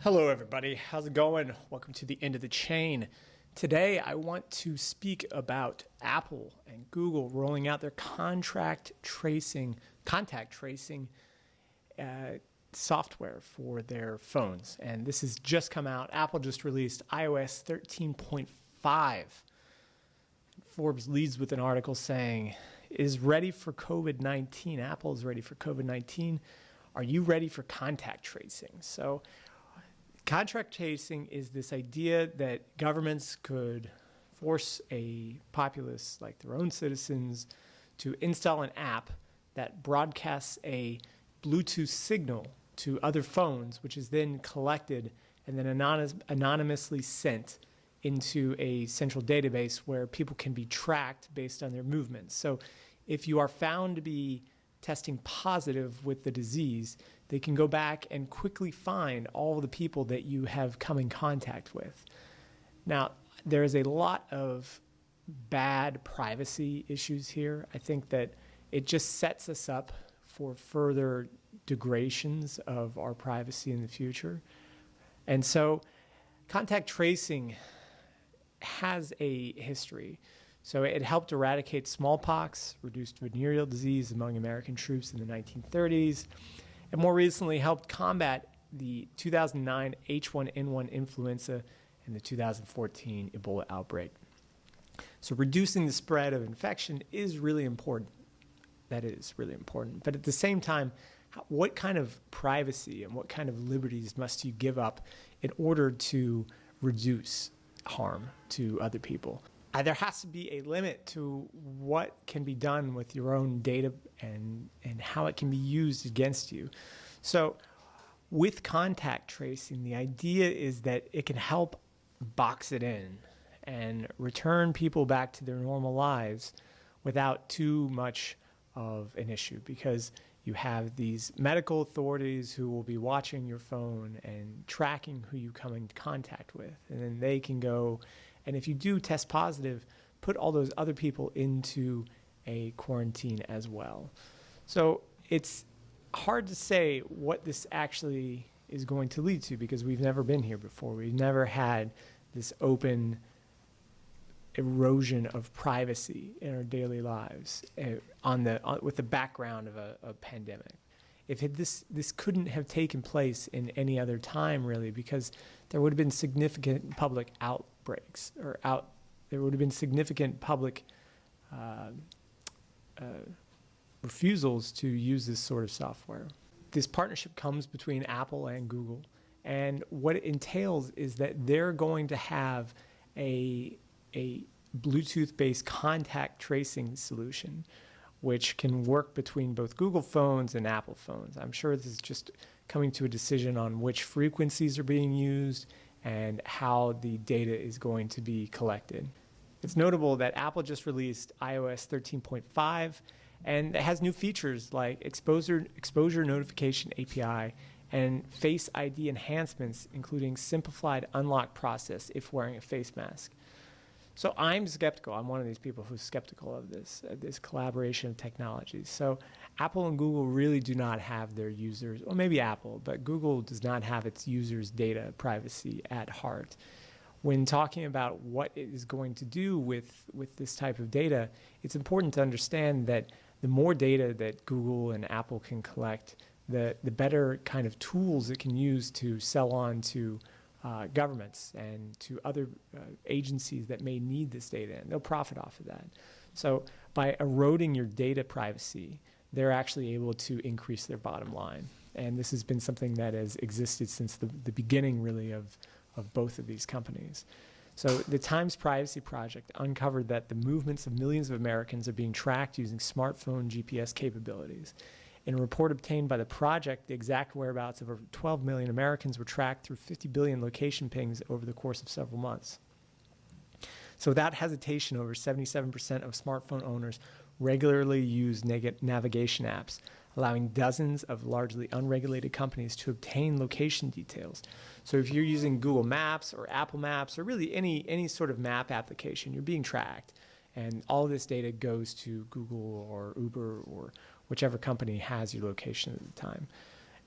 Hello everybody, how's it going? Welcome to the end of the chain. Today I want to speak about Apple and Google rolling out their contact tracing software for their phones. And this has just come out. Apple just released iOS 13.5. Forbes leads with an article saying, is ready for COVID-19. Apple is ready for COVID-19. Are you ready for contact tracing? So contact tracing is this idea that governments could force a populace, like their own citizens, to install an app that broadcasts a Bluetooth signal to other phones, which is then collected and then anonymously sent into a central database where people can be tracked based on their movements. So if you are found to be testing positive with the disease, they can go back and quickly find all the people that you have come in contact with. Now, there is a lot of bad privacy issues here. I think that it just sets us up for further degradations of our privacy in the future. And so contact tracing has a history. So it helped eradicate smallpox, reduced venereal disease among American troops in the 1930s, and more recently helped combat the 2009 H1N1 influenza and the 2014 Ebola outbreak. So reducing the spread of infection is really important. That is really important. But at the same time, what kind of privacy and what kind of liberties must you give up in order to reduce harm to other people? There has to be a limit to what can be done with your own data and how it can be used against you. So with contact tracing, the idea is that it can help box it in and return people back to their normal lives without too much of an issue, because you have these medical authorities who will be watching your phone and tracking who you come in contact with. And then they can go, and if you do test positive, put all those other people into a quarantine as well. So it's hard to say what this actually is going to lead to, because we've never been here before. We've never had this open erosion of privacy in our daily lives with the background of a pandemic. This couldn't have taken place in any other time, really, because there would have been significant public outbreaks, there would have been significant public refusals to use this sort of software. This partnership comes between Apple and Google, and what it entails is that they're going to have a Bluetooth-based contact tracing solution, which can work between both Google phones and Apple phones. I'm sure this is just coming to a decision on which frequencies are being used and how the data is going to be collected. It's notable that Apple just released iOS 13.5, and it has new features like exposure notification API and Face ID enhancements, including simplified unlock process if wearing a face mask. So I'm skeptical. I'm one of these people who's skeptical of this collaboration of technologies. So Apple and Google really do not have their users, or maybe Apple, but Google does not have its users' data privacy at heart. When talking about what it is going to do with this type of data, it's important to understand that the more data that Google and Apple can collect, the better kind of tools it can use to sell on to governments and to other agencies that may need this data, and they'll profit off of that. So by eroding your data privacy, they're actually able to increase their bottom line. And this has been something that has existed since the beginning, really, of both of these companies. So the Times Privacy Project uncovered that the movements of millions of Americans are being tracked using smartphone GPS capabilities. In a report obtained by the project, the exact whereabouts of over 12 million Americans were tracked through 50 billion location pings over the course of several months. So without hesitation, over 77% of smartphone owners regularly use navigation apps, allowing dozens of largely unregulated companies to obtain location details. So if you're using Google Maps or Apple Maps or really any sort of map application, you're being tracked. And all of this data goes to Google or Uber or whichever company has your location at the time.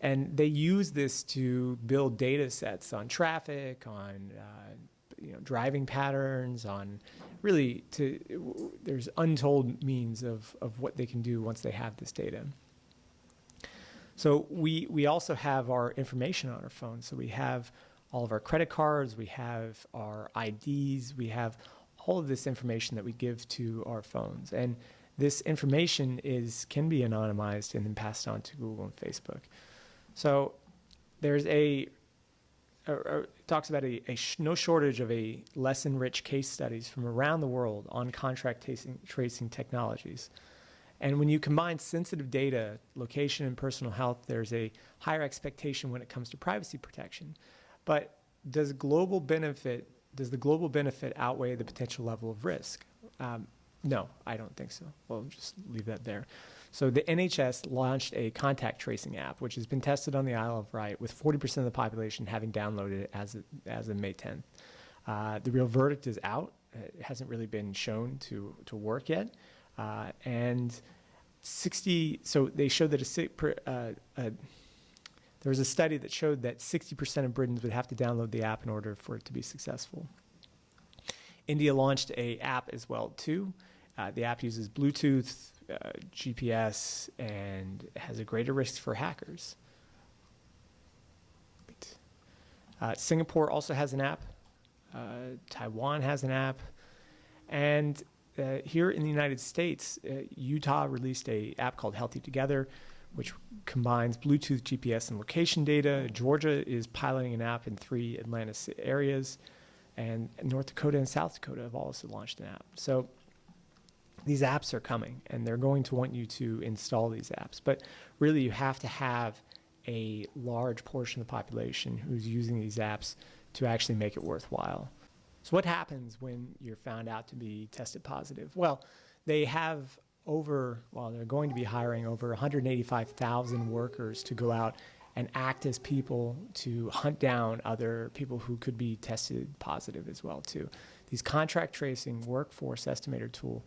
And they use this to build data sets on traffic, on driving patterns, on really there's untold means of what they can do once they have this data. So we also have our information on our phone. So we have all of our credit cards, we have our IDs, we have all of this information that we give to our phones. And this information can be anonymized and then passed on to Google and Facebook. So there's it talks about no shortage of less enriched case studies from around the world on contract tracing technologies. And when you combine sensitive data, location, and personal health, there's a higher expectation when it comes to privacy protection. But does the global benefit outweigh the potential level of risk? No, I don't think so. We'll just leave that there. So the NHS launched a contact tracing app, which has been tested on the Isle of Wight, with 40% of the population having downloaded it as of May 10th. The real verdict is out. It hasn't really been shown to work yet. And 60, so they showed that there was a study that showed that 60% of Britons would have to download the app in order for it to be successful. India launched an app as well too. The app uses Bluetooth, GPS, and has a greater risk for hackers. Singapore also has an app. Taiwan has an app. And here in the United States, Utah released an app called Healthy Together, which combines Bluetooth, GPS, and location data. Georgia is piloting an app in 3 Atlanta areas. And North Dakota and South Dakota have also launched an app. So these apps are coming, and they're going to want you to install these apps. But really, you have to have a large portion of the population who's using these apps to actually make it worthwhile. So what happens when you're found out to be tested positive? Well, they're going to be hiring over 185,000 workers to go out and act as people to hunt down other people who could be tested positive as well too. These contract tracing workforce estimator tool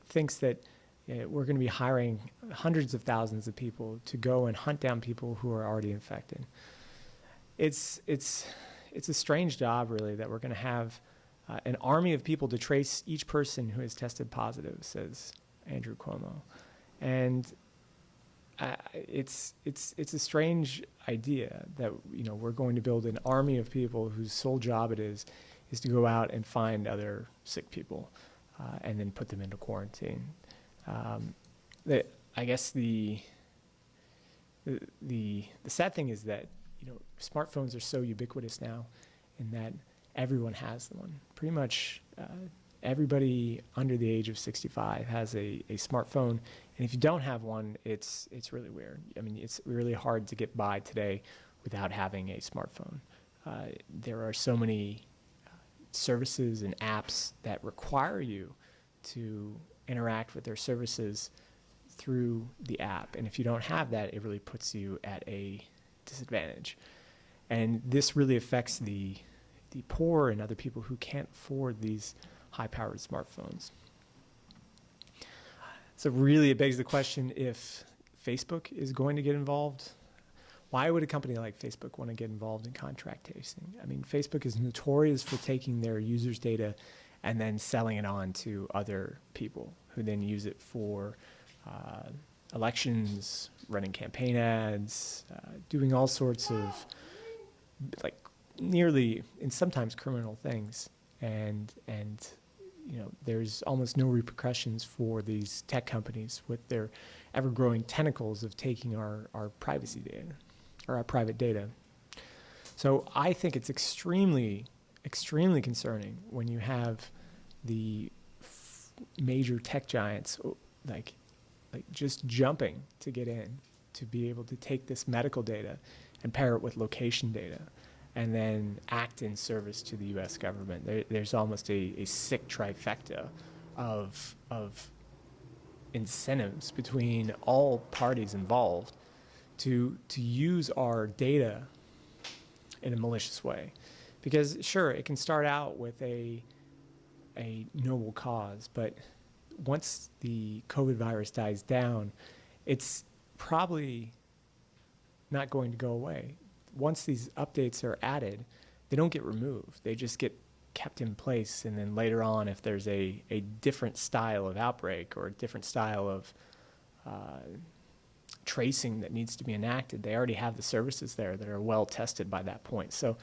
thinks that we're going to be hiring hundreds of thousands of people to go and hunt down people who are already infected. It's a strange job, really, that we're going to have an army of people to trace each person who is tested positive, says Andrew Cuomo. And it's a strange idea that we're going to build an army of people whose sole job it is to go out and find other sick people and then put them into quarantine. I guess the sad thing is that smartphones are so ubiquitous now, in that everyone has one. Pretty much everybody under the age of 65 has a smartphone, and if you don't have one, it's really weird. I mean, it's really hard to get by today without having a smartphone. There are so many services and apps that require you to interact with their services through the app, and if you don't have that, it really puts you at a disadvantage. And this really affects the poor and other people who can't afford these high-powered smartphones. So really it begs the question if Facebook is going to get involved. Why would a company like Facebook want to get involved in contract tracing? I mean, Facebook is notorious for taking their users' data and then selling it on to other people who then use it for elections, running campaign ads, doing all sorts of nearly and sometimes criminal things. And there's almost no repercussions for these tech companies with their ever-growing tentacles of taking our privacy data, or our private data. So I think it's extremely, extremely concerning when you have the major tech giants like just jumping to get in, to be able to take this medical data and pair it with location data and then act in service to the U.S. government. There's almost a sick trifecta of incentives between all parties involved to use our data in a malicious way. Because sure, it can start out with a noble cause, but once the COVID virus dies down, it's probably not going to go away. Once these updates are added, they don't get removed. They just get kept in place. And then later on, if there's a different style of outbreak or a different style of tracing that needs to be enacted, they already have the services there that are well tested by that point. So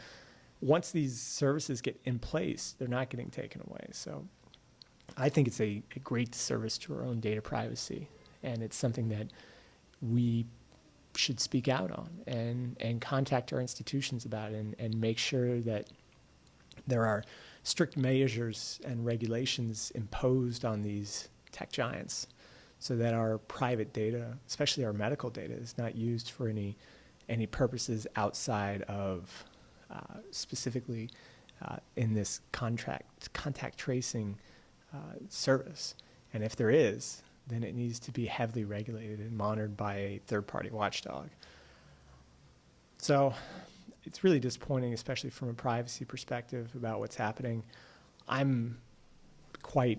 once these services get in place, they're not getting taken away. So I think it's a great disservice to our own data privacy, and it's something that we should speak out on and contact our institutions about and make sure that there are strict measures and regulations imposed on these tech giants so that our private data, especially our medical data, is not used for any purposes outside of specifically in this contact tracing service. And if there is, then it needs to be heavily regulated and monitored by a third-party watchdog. So it's really disappointing, especially from a privacy perspective, about what's happening. I'm quite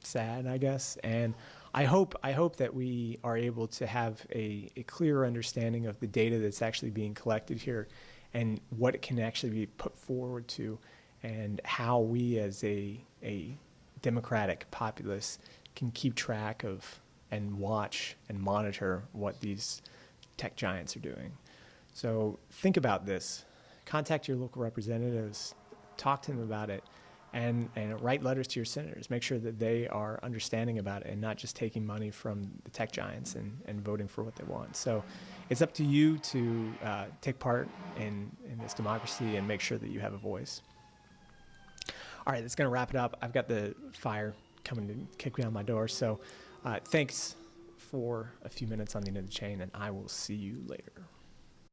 sad, I guess, and I hope that we are able to have a clearer understanding of the data that's actually being collected here and what it can actually be put forward to, and how we as a democratic populace can keep track of and watch and monitor what these tech giants are doing. So think about this. Contact your local representatives, talk to them about it, and write letters to your senators. Make sure that they are understanding about it and not just taking money from the tech giants and voting for what they want. So it's up to you to take part in this democracy and make sure that you have a voice. All right, that's going to wrap it up. I've got the fire coming to kick me out my door. So thanks for a few minutes on the end of the chain, and I will see you later.